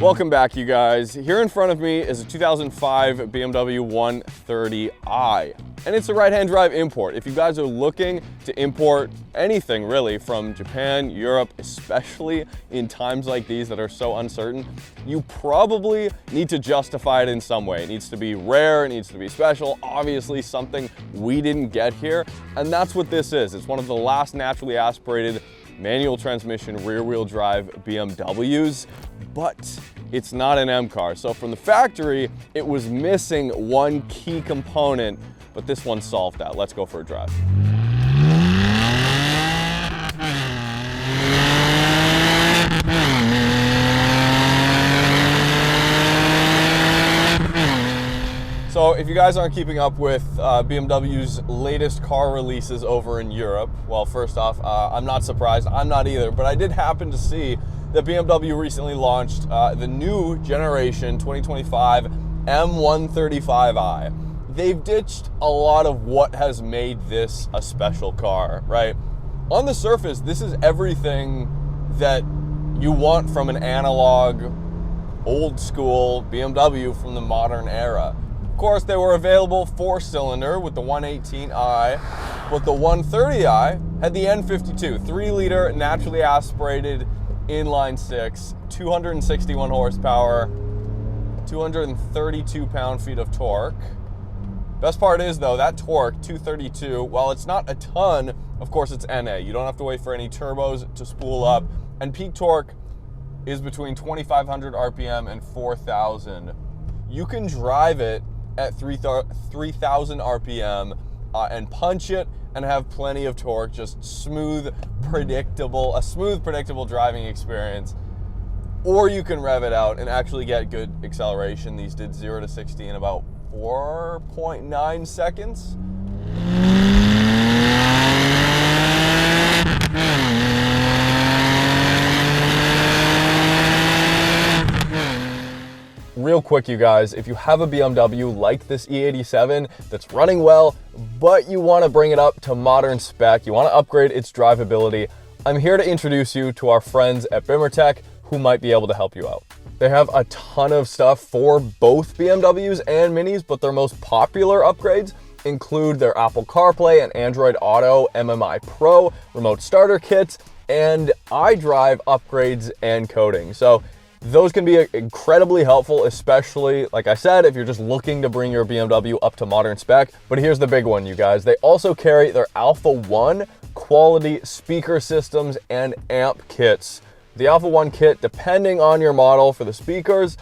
Welcome back, you guys. Here in front of me is a 2005 BMW 130i, and it's a right-hand drive import. If you guys are looking to import anything really from Japan, Europe, especially in times like these that are so uncertain, you probably need to justify it in some way. It needs to be rare, it needs to be special, obviously something we didn't get here, and that's what this is. It's one of the last naturally aspirated manual transmission rear-wheel drive BMWs, but it's not an M car. So from the factory, it was missing one key component, but this one solved that. Let's go for a drive. So if you guys aren't keeping up with BMW's latest car releases over in Europe, well, first off, I'm not surprised. I'm not either, but I did happen to see that BMW recently launched the new generation 2025 M135i. They've ditched a lot of what has made this a special car, right? On the surface, this is everything that you want from an analog, old school BMW from the modern era. Of course, they were available 4-cylinder with the 118i, but the 130i had the N52, 3-liter naturally aspirated inline six, 261 horsepower, 232 pound-feet of torque. Best part is though, that torque, 232, while it's not a ton, of course it's NA. You don't have to wait for any turbos to spool up, and peak torque is between 2,500 RPM and 4,000. You can drive it at 3,000 RPM and punch it and have plenty of torque, just smooth, predictable driving experience. Or you can rev it out and actually get good acceleration. These did 0 to 60 in about 4.9 seconds. Real quick, you guys, if you have a BMW like this E87 that's running well, but you want to bring it up to modern spec, you want to upgrade its drivability, I'm here to introduce you to our friends at BimmerTech who might be able to help you out. They have a ton of stuff for both BMWs and Minis, but their most popular upgrades include their Apple CarPlay and Android Auto MMI Pro remote starter kits and iDrive upgrades and coding. So those can be incredibly helpful, especially, like I said, if you're just looking to bring your BMW up to modern spec. But here's the big one, you guys. They also carry their Alpha 1 quality speaker systems and amp kits. The Alpha 1 kit, depending on your model for the speakers,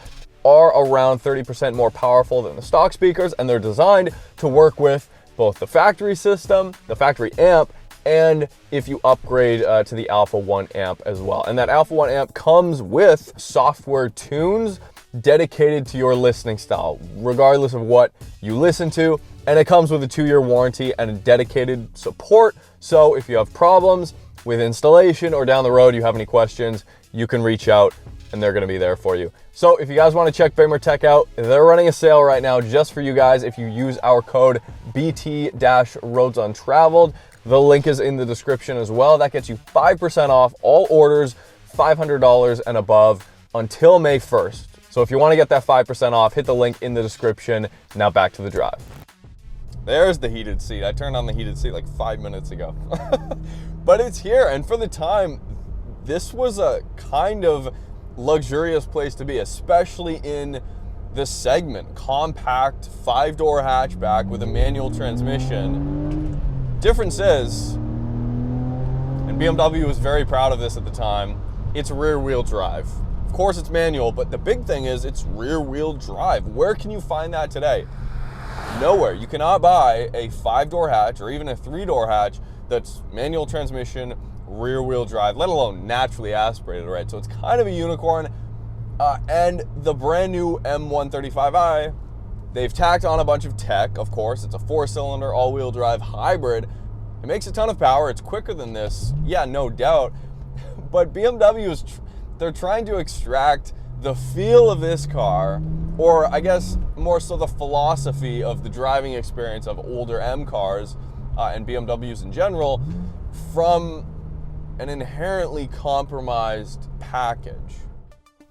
are around 30% more powerful than the stock speakers, and they're designed to work with both the factory system, the factory amp, and if you upgrade to the Alpha 1 amp as well. And that Alpha 1 amp comes with software tunes dedicated to your listening style, regardless of what you listen to. And it comes with a 2-year warranty and a dedicated support. So if you have problems with installation or down the road you have any questions, you can reach out and they're gonna be there for you. So if you guys wanna check BimmerTech out, they're running a sale right now just for you guys if you use our code BT-Roads Untraveled. The link is in the description as well. That gets you 5% off all orders, $500 and above until May 1st. So if you want to get that 5% off, hit the link in the description. Now back to the drive. There's the heated seat. I turned on the heated seat like 5 minutes ago. But it's here, and for the time, this was a kind of luxurious place to be, especially in this segment. Compact 5-door hatchback with a manual transmission. Difference is, and BMW was very proud of this at the time, it's rear-wheel drive. Of course it's manual, but the big thing is it's rear-wheel drive. Where can you find that today? Nowhere. You cannot buy a 5-door hatch or even a 3-door hatch that's manual transmission, rear-wheel drive, let alone naturally aspirated, right? So it's kind of a unicorn. And the brand new M135i, they've tacked on a bunch of tech, of course. It's a 4-cylinder all-wheel drive hybrid. It makes a ton of power. It's quicker than this. Yeah, no doubt. But BMW they're trying to extract the feel of this car, or I guess more so the philosophy of the driving experience of older M cars and BMWs in general, from an inherently compromised package.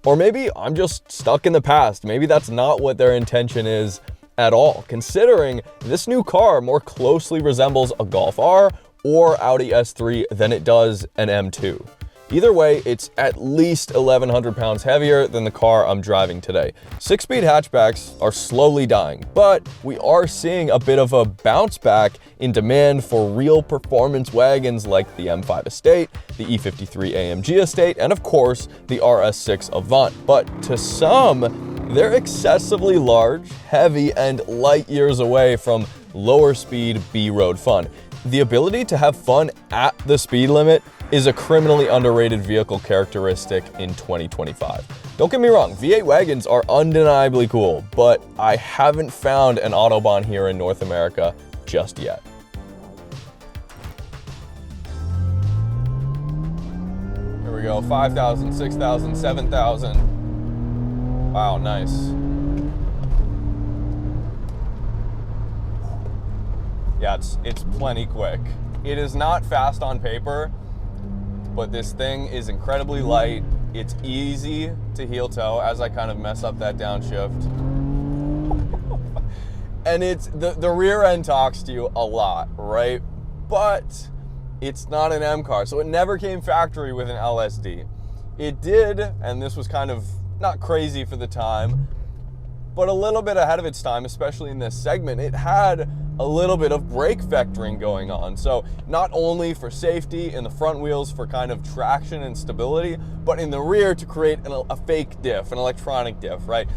Or maybe I'm just stuck in the past. Maybe that's not what their intention is at all, considering this new car more closely resembles a Golf R or Audi S3 than it does an M2. Either way, it's at least 1,100 pounds heavier than the car I'm driving today. Six-speed hatchbacks are slowly dying, but we are seeing a bit of a bounce back in demand for real performance wagons like the M5 Estate, the E53 AMG Estate, and of course, the RS6 Avant. But to some, they're excessively large, heavy, and light years away from lower speed B-road fun. The ability to have fun at the speed limit is a criminally underrated vehicle characteristic in 2025. Don't get me wrong, V8 wagons are undeniably cool, but I haven't found an Autobahn here in North America just yet. Here we go, 5,000, 6,000, 7,000. Wow, nice. Yeah, it's plenty quick. It is not fast on paper, but this thing is incredibly light. It's easy to heel toe as I kind of mess up that downshift. And it's the rear end talks to you a lot, right? But it's not an M car, so it never came factory with an LSD. It did, and this was kind of not crazy for the time, but a little bit ahead of its time, especially in this segment. It had a little bit of brake vectoring going on. So not only for safety in the front wheels for kind of traction and stability, but in the rear to create a fake diff, an electronic diff, right?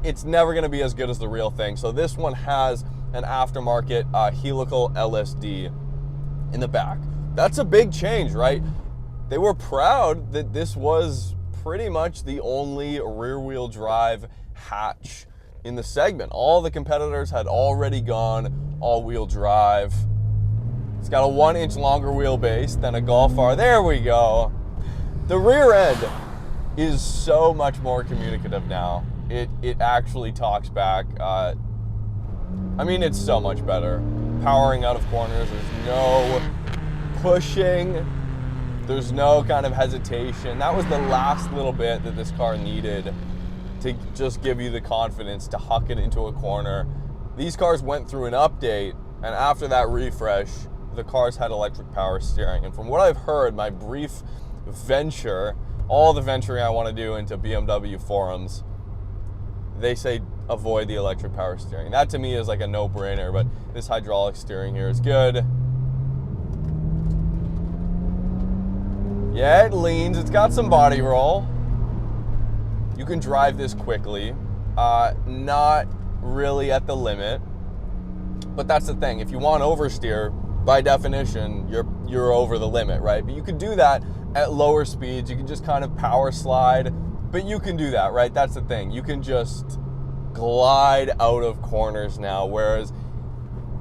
It's never gonna be as good as the real thing. So this one has an aftermarket helical LSD in the back. That's a big change, right? They were proud that this was pretty much the only rear wheel drive hatch in the segment. All the competitors had already gone all-wheel drive. It's got a 1 inch longer wheelbase than a Golf R. There we go. The rear end is so much more communicative now. It actually talks back. I mean, it's so much better. Powering out of corners, there's no pushing. There's no kind of hesitation. That was the last little bit that this car needed to just give you the confidence to huck it into a corner. These cars went through an update, and after that refresh, the cars had electric power steering. And from what I've heard, my brief venture, all the venturing I want to do into BMW forums, they say avoid the electric power steering. That to me is like a no-brainer, but this hydraulic steering here is good. Yeah, it leans. It's got some body roll. You can drive this quickly, not really at the limit, but that's the thing. If you want oversteer, by definition, you're over the limit, right? But you can do that at lower speeds. You can just kind of power slide, but you can do that, right? That's the thing. You can just glide out of corners now, whereas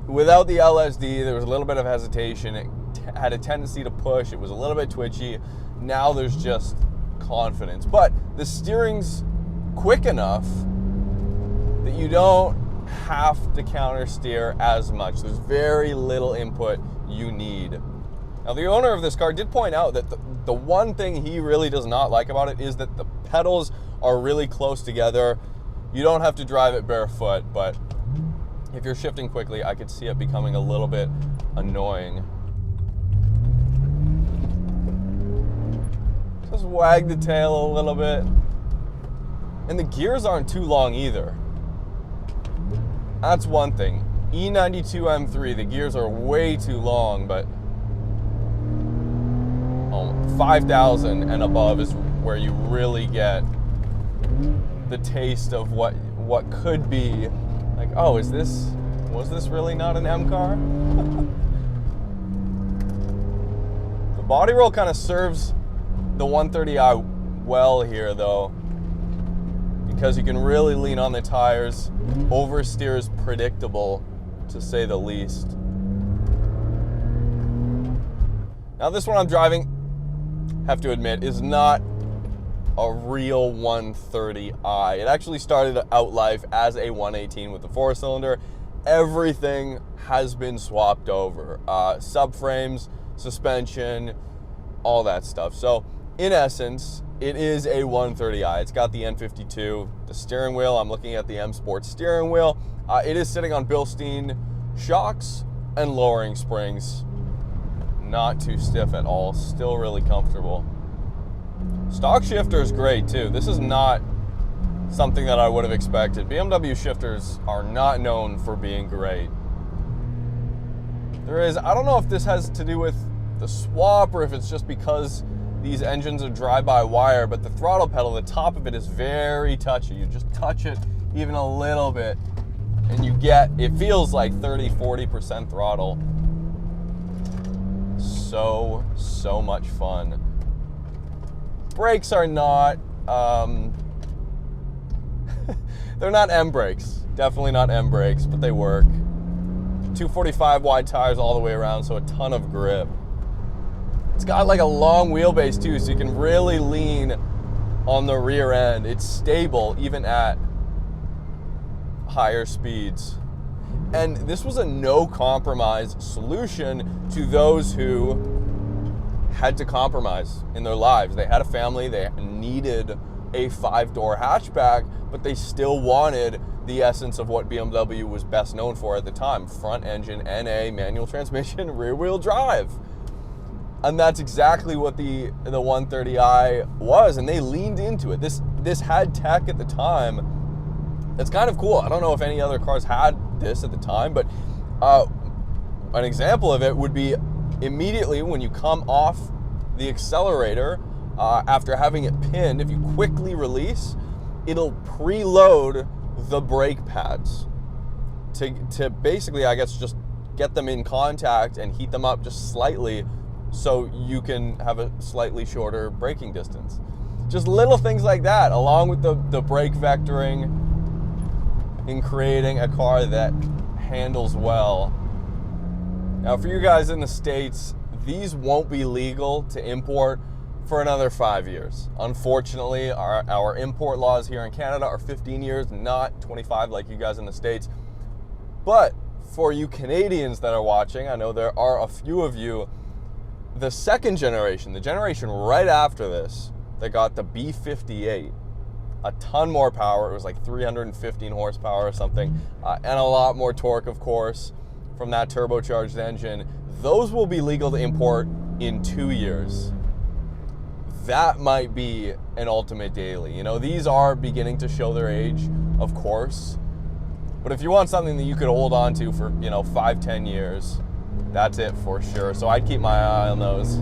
without the LSD, there was a little bit of hesitation. It had a tendency to push. It was a little bit twitchy. Now there's just confidence, but the steering's quick enough that you don't have to counter steer as much. There's very little input you need. Now, the owner of this car did point out that the one thing he really does not like about it is that the pedals are really close together. You don't have to drive it barefoot, but if you're shifting quickly, I could see it becoming a little bit annoying. Just wag the tail a little bit. And the gears aren't too long either. That's one thing. E92 M3, the gears are way too long, but 5,000 and above is where you really get the taste of what could be like, oh, was this really not an M car? The body roll kind of serves the 130i well here though, because you can really lean on the tires. Oversteer is predictable, to say the least. Now this one I'm driving, have to admit, is not a real 130i. It actually started out life as a 118 with the 4-cylinder. Everything has been swapped over. Subframes, suspension, all that stuff. So in essence, it is a 130i. It's got the N52, the steering wheel. I'm looking at the M Sport steering wheel. It is sitting on Bilstein shocks and lowering springs. Not too stiff at all, still really comfortable. Stock shifter is great too. This is not something that I would have expected. BMW shifters are not known for being great. I don't know if this has to do with the swap or if it's just because these engines are drive-by-wire, but the throttle pedal, the top of it is very touchy. You just touch it even a little bit and it feels like 30-40% throttle. So much fun. Brakes are not, they're not M brakes. Definitely not M brakes, but they work. 245 wide tires all the way around, so a ton of grip. It's got like a long wheelbase too, so you can really lean on the rear end. It's stable even at higher speeds. And this was a no compromise solution to those who had to compromise in their lives. They had a family, they needed a 5-door hatchback, but they still wanted the essence of what BMW was best known for at the time: front engine, NA, manual transmission, rear wheel drive. And that's exactly what the 130i was, and they leaned into it. This had tech at the time. It's kind of cool. I don't know if any other cars had this at the time, but an example of it would be immediately when you come off the accelerator, after having it pinned, if you quickly release, it'll preload the brake pads to basically, I guess, just get them in contact and heat them up just slightly so you can have a slightly shorter braking distance. Just little things like that, along with the brake vectoring in creating a car that handles well. Now, for you guys in the States, these won't be legal to import for another 5 years. Unfortunately, our import laws here in Canada are 15 years, not 25 like you guys in the States. But for you Canadians that are watching, I know there are a few of you, the second generation, the generation right after this, they got the B58, a ton more power. It was like 315 horsepower or something, and a lot more torque, of course, from that turbocharged engine. Those will be legal to import in 2 years. That might be an ultimate daily. You know, these are beginning to show their age, of course, but if you want something that you could hold on to for, 5-10 years, that's it for sure. So I'd keep my eye on those.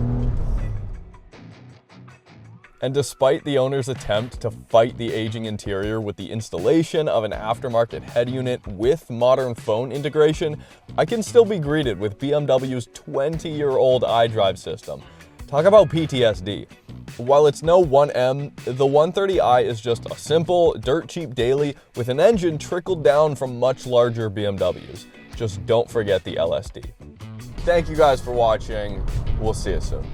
And despite the owner's attempt to fight the aging interior with the installation of an aftermarket head unit with modern phone integration, I can still be greeted with BMW's 20-year-old iDrive system. Talk about PTSD. While it's no 1M, the 130i is just a simple, dirt cheap daily with an engine trickled down from much larger BMWs. Just don't forget the LSD. Thank you guys for watching. We'll see you soon.